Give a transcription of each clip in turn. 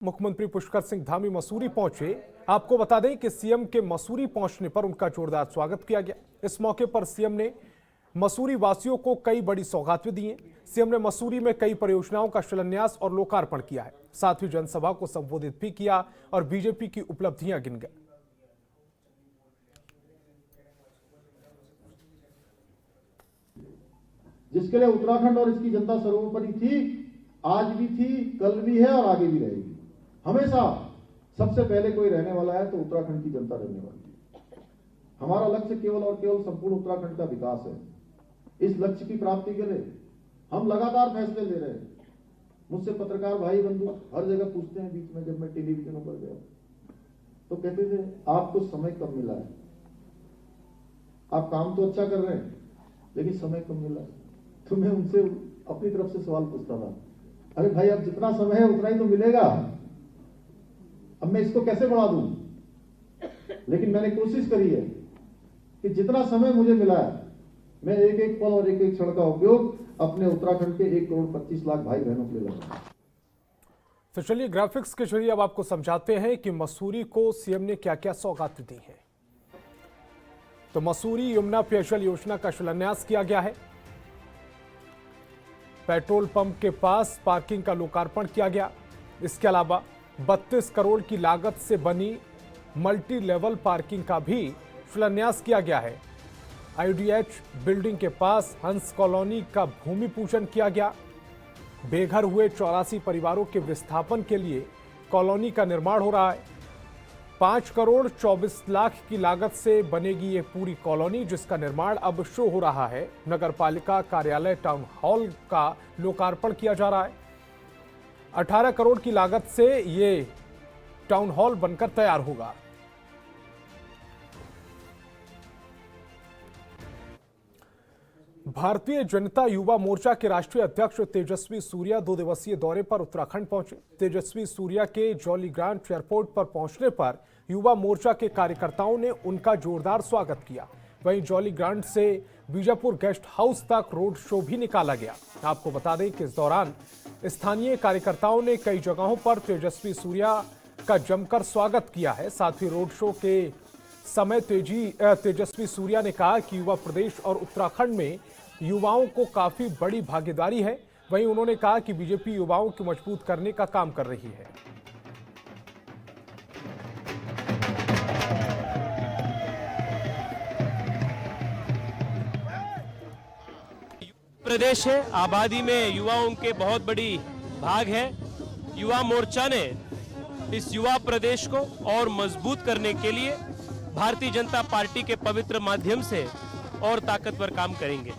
मुख्यमंत्री पुष्कर सिंह धामी मसूरी पहुंचे। आपको बता दें कि सीएम के मसूरी पहुंचने पर उनका जोरदार स्वागत किया गया। इस मौके पर सीएम ने मसूरी वासियों को कई बड़ी सौगातें दी हैं। सीएम ने मसूरी में कई परियोजनाओं का शिलान्यास और लोकार्पण किया है। साथ ही जनसभा को संबोधित भी किया और बीजेपी की उपलब्धियां गिन गए। जिसके लिए उत्तराखंड और इसकी जनता सर्वोपरि थी, आज भी थी, कल भी है और आगे भी रहेगी। हमेशा सबसे पहले कोई रहने वाला है तो उत्तराखंड की जनता रहने वाली है। हमारा लक्ष्य केवल और केवल संपूर्ण उत्तराखंड का विकास है। इस लक्ष्य की प्राप्ति के लिए हम लगातार फैसले ले रहे हैं। मुझसे पत्रकार भाई बंधु हर जगह पूछते हैं, बीच में जब मैं टेलीविजनों पर गया तो कहते थे आपको समय कम मिला है, आप काम तो अच्छा कर रहे हैं लेकिन समय कम मिला है। तो मैं उनसे अपनी तरफ से सवाल पूछता था, अरे भाई अब जितना समय है उतना ही तो मिलेगा, अब मैं इसको कैसे बढ़ा दूं? लेकिन मैंने कोशिश करी है कि जितना समय मुझे मिला है मैं एक एक पल और एक एक क्षण का उपयोग अपने उत्तराखंड के 1,25,00,000 भाई बहनों के लिए लगाऊंगा। तो चलिए ग्राफिक्स के जरिए अब आपको समझाते हैं कि मसूरी को सीएम ने क्या क्या सौगात दी है। तो मसूरी यमुना पेयजल योजना का शिलान्यास किया गया है। पेट्रोल पंप के पास पार्किंग का लोकार्पण किया गया। इसके अलावा 32 करोड़ की लागत से बनी मल्टी लेवल पार्किंग का भी शिलान्यास किया गया है। आईडीएच बिल्डिंग के पास हंस कॉलोनी का भूमि पूजन किया गया। बेघर हुए 84 परिवारों के विस्थापन के लिए कॉलोनी का निर्माण हो रहा है। 5 करोड़ 24 लाख की लागत से बनेगी ये पूरी कॉलोनी, जिसका निर्माण अब शुरू हो रहा है। नगर पालिका कार्यालय टाउन हॉल का लोकार्पण किया जा रहा है। 18 करोड़ की लागत से ये टाउन हॉल बनकर तैयार होगा। भारतीय जनता युवा मोर्चा के राष्ट्रीय अध्यक्ष तेजस्वी सूर्या 2 दिवसीय दौरे पर उत्तराखंड पहुंचे। तेजस्वी सूर्या के जॉलीग्रांट एयरपोर्ट पर पहुंचने पर युवा मोर्चा के कार्यकर्ताओं ने उनका जोरदार स्वागत किया। वहीं जॉलीग्रांट से बीजापुर गेस्ट हाउस तक रोड शो भी निकाला गया। आपको बता दें कि इस दौरान स्थानीय कार्यकर्ताओं ने कई जगहों पर तेजस्वी सूर्या का जमकर स्वागत किया है। साथ ही रोड शो के समय तेजस्वी सूर्या ने कहा कि युवा प्रदेश और उत्तराखंड में युवाओं को काफी बड़ी भागीदारी है। वहीं उन्होंने कहा कि बीजेपी युवाओं को मजबूत करने का काम कर रही है। प्रदेश है, आबादी में युवाओं के बहुत बड़ी भाग है। युवा मोर्चा ने इस युवा प्रदेश को और मजबूत करने के लिए भारतीय जनता पार्टी के पवित्र माध्यम से और ताकतवर काम करेंगे।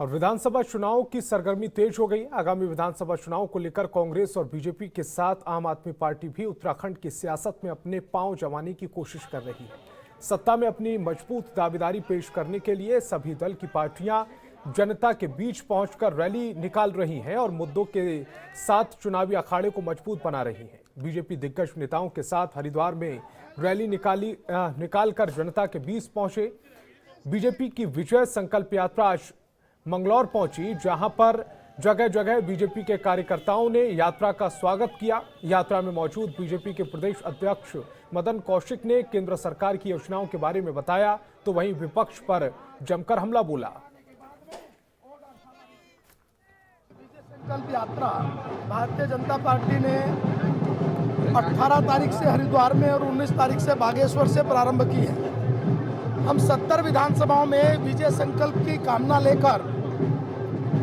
और विधानसभा चुनाव की सरगर्मी तेज हो गई। आगामी विधानसभा चुनाव को लेकर कांग्रेस और बीजेपी के साथ आम आदमी पार्टी भी उत्तराखंड की सियासत में अपने पांव जमाने की कोशिश कर रही है। सत्ता में अपनी मजबूत दावेदारी पेश करने के लिए सभी दल की पार्टियां जनता के बीच पहुंचकर रैली निकाल रही हैं और मुद्दों के साथ चुनावी अखाड़े को मजबूत बना रही हैं। बीजेपी दिग्गज नेताओं के साथ हरिद्वार में रैली निकालकर जनता के बीच पहुंचे। बीजेपी की विजय संकल्प यात्रा आज मंगलौर पहुंची, जहां पर जगह जगह बीजेपी के कार्यकर्ताओं ने यात्रा का स्वागत किया। यात्रा में मौजूद बीजेपी के प्रदेश अध्यक्ष मदन कौशिक ने केंद्र सरकार की योजनाओं के बारे में बताया, तो वहीं विपक्ष पर जमकर हमला बोला। संकल्प यात्रा भारतीय जनता पार्टी ने 18 तारीख से हरिद्वार में और 19 तारीख से बागेश्वर से प्रारंभ की है। हम 70 विधानसभाओं में विजय संकल्प की कामना लेकर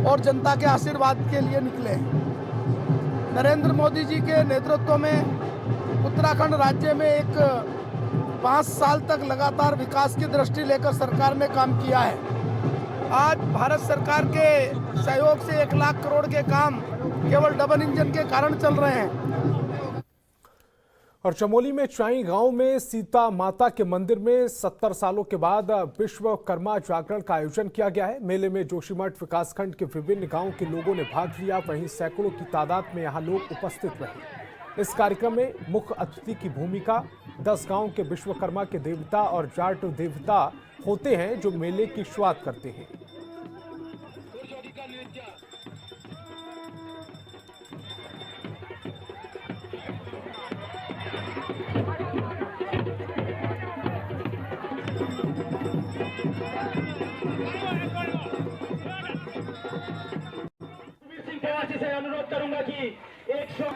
और जनता के आशीर्वाद के लिए निकले हैं। नरेंद्र मोदी जी के नेतृत्व में उत्तराखंड राज्य में एक 5 साल तक लगातार विकास की दृष्टि लेकर सरकार ने काम किया है। आज भारत सरकार के सहयोग से 1 लाख करोड़ के काम केवल डबल इंजन के कारण चल रहे हैं। और चमोली में चाई गांव में सीता माता के मंदिर में 70 सालों के बाद विश्वकर्मा जागरण का आयोजन किया गया है। मेले में जोशीमठ विकासखंड के विभिन्न गांवों के लोगों ने भाग लिया। वहीं सैकड़ों की तादाद में यहां लोग उपस्थित रहे। इस कार्यक्रम में मुख्य अतिथि की भूमिका 10 गांव के विश्वकर्मा के देवता और जाट देवता होते हैं, जो मेले की शुरुआत करते हैं। सिंह प्रवासी से अनुरोध करूंगा कि 100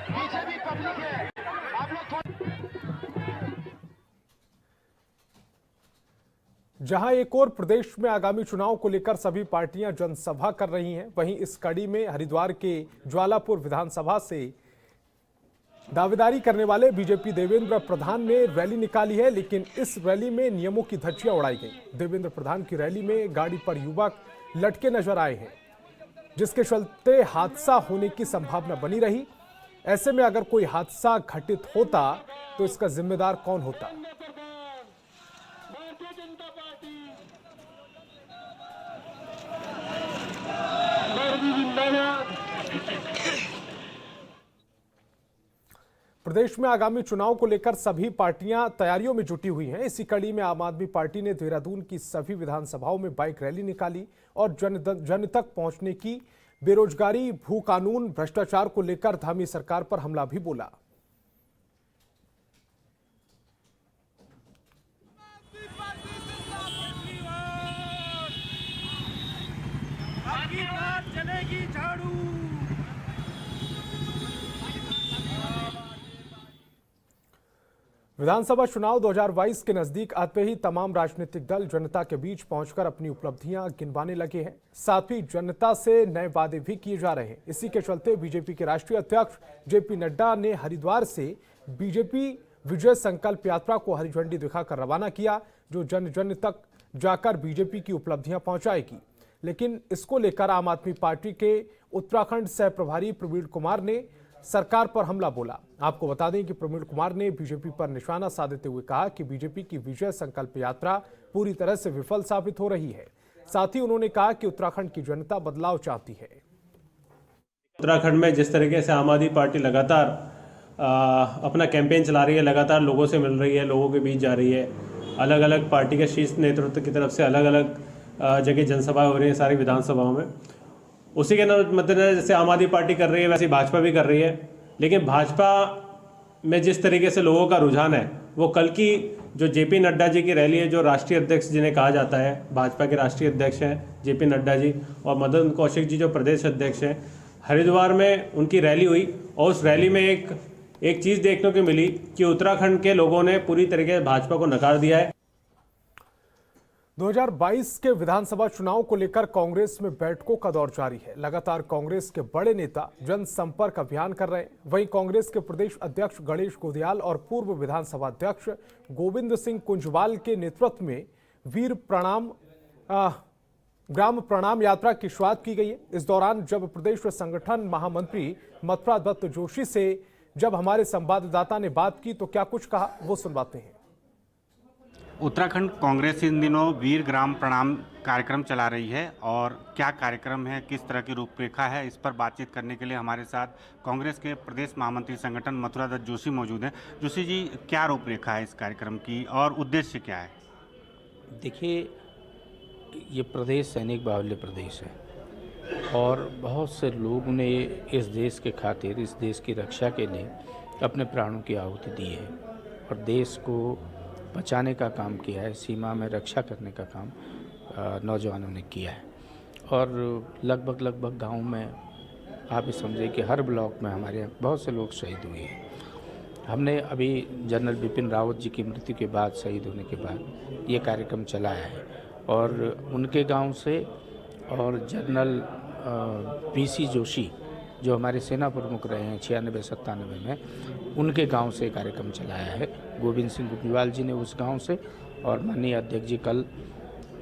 पीछे भी पब्लिक है, आप लोग जहां एक और प्रदेश में आगामी चुनाव को लेकर सभी पार्टियां जनसभा कर रही हैं, वहीं इस कड़ी में हरिद्वार के ज्वालापुर विधानसभा से दावेदारी करने वाले बीजेपी देवेंद्र प्रधान ने रैली निकाली है, लेकिन इस रैली में नियमों की धज्जियां उड़ाई गई। देवेंद्र प्रधान की रैली में गाड़ी पर युवक लटके नजर आए हैं, जिसके चलते हादसा होने की संभावना बनी रही। ऐसे में अगर कोई हादसा घटित होता तो इसका जिम्मेदार कौन होता? प्रदेश में आगामी चुनाव को लेकर सभी पार्टियां तैयारियों में जुटी हुई हैं। इसी कड़ी में आम आदमी पार्टी ने देहरादून की सभी विधानसभाओं में बाइक रैली निकाली और जन तक पहुंचने की बेरोजगारी, भू कानून, भ्रष्टाचार को लेकर धामी सरकार पर हमला भी बोला। चलेगी झाड़ू। विधानसभा चुनाव 2022 के नजदीक आते ही तमाम राजनीतिक दल जनता के बीच पहुंचकर अपनी उपलब्धियां गिनवाने लगे हैं। साथ ही जनता से नए वादे भी किए जा रहे हैं। इसी के चलते बीजेपी के राष्ट्रीय अध्यक्ष जेपी नड्डा ने हरिद्वार से बीजेपी विजय संकल्प यात्रा को हरी झंडी दिखाकर रवाना किया, जो जन जन तक जाकर बीजेपी की उपलब्धियां पहुंचाएगी। लेकिन इसको लेकर आम आदमी पार्टी के उत्तराखंड सह प्रभारी प्रवीण कुमार ने सरकार पर हमला बोला। आपको बता दें कि प्रवीण कुमार ने बीजेपी पर निशाना साधते हुए कहा कि बीजेपी की विजय संकल्प यात्रा पूरी तरह से विफल साबित हो रही है। साथ ही उन्होंने कहा कि उत्तराखंड की जनता बदलाव चाहती है। उत्तराखंड में जिस तरीके से आम आदमी पार्टी लगातार अपना कैंपेन चला रही है, लगातार लोगों से मिल रही है, लोगों के बीच जा रही है, अलग अलग पार्टी के शीर्ष नेतृत्व की तरफ से अलग अलग जगह जनसभाएं हो रही हैं सारी विधानसभाओं में। उसी के मद्देनजर जैसे आम आदमी पार्टी कर रही है वैसे भाजपा भी कर रही है, लेकिन भाजपा में जिस तरीके से लोगों का रुझान है वो कल की जो जेपी नड्डा जी की रैली है, जो राष्ट्रीय अध्यक्ष जिन्हें कहा जाता है, भाजपा के राष्ट्रीय अध्यक्ष हैं जेपी नड्डा जी और मदन कौशिक जी जो प्रदेश अध्यक्ष हैं, हरिद्वार में उनकी रैली हुई और उस रैली में एक चीज़ देखने को मिली कि उत्तराखंड के लोगों ने पूरी तरीके से भाजपा को नकार दिया है। 2022 के विधानसभा चुनाव को लेकर कांग्रेस में बैठकों का दौर जारी है। लगातार कांग्रेस के बड़े नेता जनसंपर्क अभियान कर रहे हैं। वहीं कांग्रेस के प्रदेश अध्यक्ष गणेश गोदियाल और पूर्व विधानसभा अध्यक्ष गोविंद सिंह कुंजवाल के नेतृत्व में वीर प्रणाम ग्राम प्रणाम यात्रा की शुरुआत की गई है। इस दौरान जब प्रदेश संगठन महामंत्री मथुरा दत्त जोशी से जब हमारे संवाददाता ने बात की तो क्या कुछ कहा, वो सुनवाते हैं। उत्तराखंड कांग्रेस इन दिनों वीर ग्राम प्रणाम कार्यक्रम चला रही है और क्या कार्यक्रम है, किस तरह की रूपरेखा है, इस पर बातचीत करने के लिए हमारे साथ कांग्रेस के प्रदेश महामंत्री संगठन मथुरा दत्त जोशी मौजूद हैं। जोशी जी, क्या रूपरेखा है इस कार्यक्रम की और उद्देश्य क्या है? देखिए, ये प्रदेश सैनिक बाहुल्य प्रदेश है और बहुत से लोगों ने इस देश के खातिर, इस देश की रक्षा के लिए अपने प्राणों की आहुति दी है और देश को बचाने का काम किया है, सीमा में रक्षा करने का काम नौजवानों ने किया है। और लगभग गांव में आप ये समझिए कि हर ब्लॉक में हमारे यहाँ बहुत से लोग शहीद हुए हैं। हमने अभी जनरल बिपिन रावत जी की मृत्यु के बाद, शहीद होने के बाद ये कार्यक्रम चलाया है और उनके गांव से और जनरल पीसी जोशी जो हमारे सेना प्रमुख रहे हैं 96-97 में, उनके गांव से कार्यक्रम चलाया है। गोविंद सिंह कुंजवाल जी ने उस गांव से और माननीय अध्यक्ष जी कल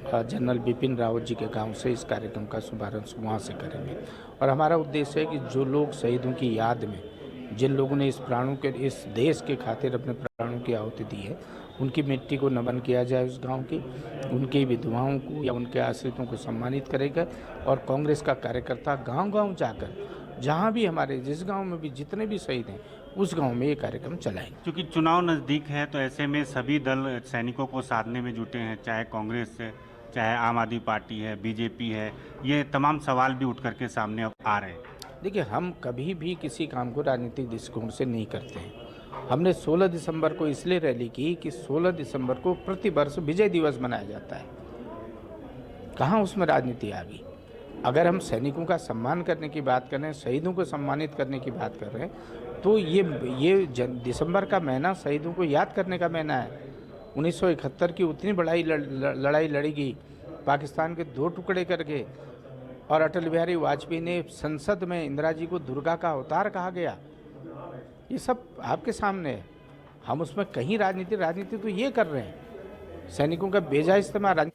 जनरल बिपिन रावत जी के गांव से इस कार्यक्रम का शुभारंभ वहाँ से करेंगे। और हमारा उद्देश्य है कि जो लोग शहीदों की याद में, जिन लोगों ने इस देश के खातिर अपने प्राणों की आहुति दी है, उनकी मिट्टी को नमन किया जाए उस गांव की, उनकी विधवाओं को या उनके आश्रितों को सम्मानित करेगा। और कांग्रेस का कार्यकर्ता गांव-गांव जाकर, जहां भी हमारे जिस गांव में भी जितने भी शहीद हैं उस गांव में ये कार्यक्रम चलाएंगे। क्योंकि चुनाव नज़दीक है तो ऐसे में सभी दल सैनिकों को साधने में जुटे हैं, चाहे कांग्रेस से, चाहे आम आदमी पार्टी है, बीजेपी है, ये तमाम सवाल भी उठ करके सामने अब आ रहे हैं। देखिए, हम कभी भी किसी काम को राजनीतिक दृष्टिकोण से नहीं करते हैं। हमने 16 दिसंबर को इसलिए रैली की कि 16 दिसंबर को प्रतिवर्ष विजय दिवस मनाया जाता है। कहाँ उसमें राजनीति आ गई? अगर हम सैनिकों का सम्मान करने की बात कर रहे हैं, शहीदों को सम्मानित करने की बात कर रहे हैं, तो ये दिसंबर का महीना शहीदों को याद करने का महीना है। 1971 की उतनी बड़ी लड़ाई लड़ी गई, पाकिस्तान के 2 टुकड़े करके, और अटल बिहारी वाजपेयी ने संसद में इंदिरा जी को दुर्गा का अवतार कहा गया। ये सब आपके सामने है। हम उसमें कहीं राजनीति तो ये कर रहे हैं, सैनिकों का बेजा इस्तेमाल।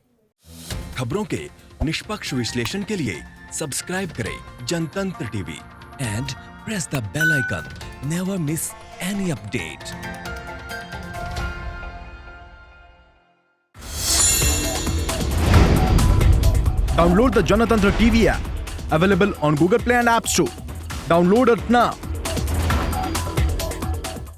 खबरों के निष्पक्ष विश्लेषण के लिए सब्सक्राइब करें Janatantra TV and press the bell icon. Never miss any update. Download the Janatantra TV app, available on Google Play and App Store. Download it now.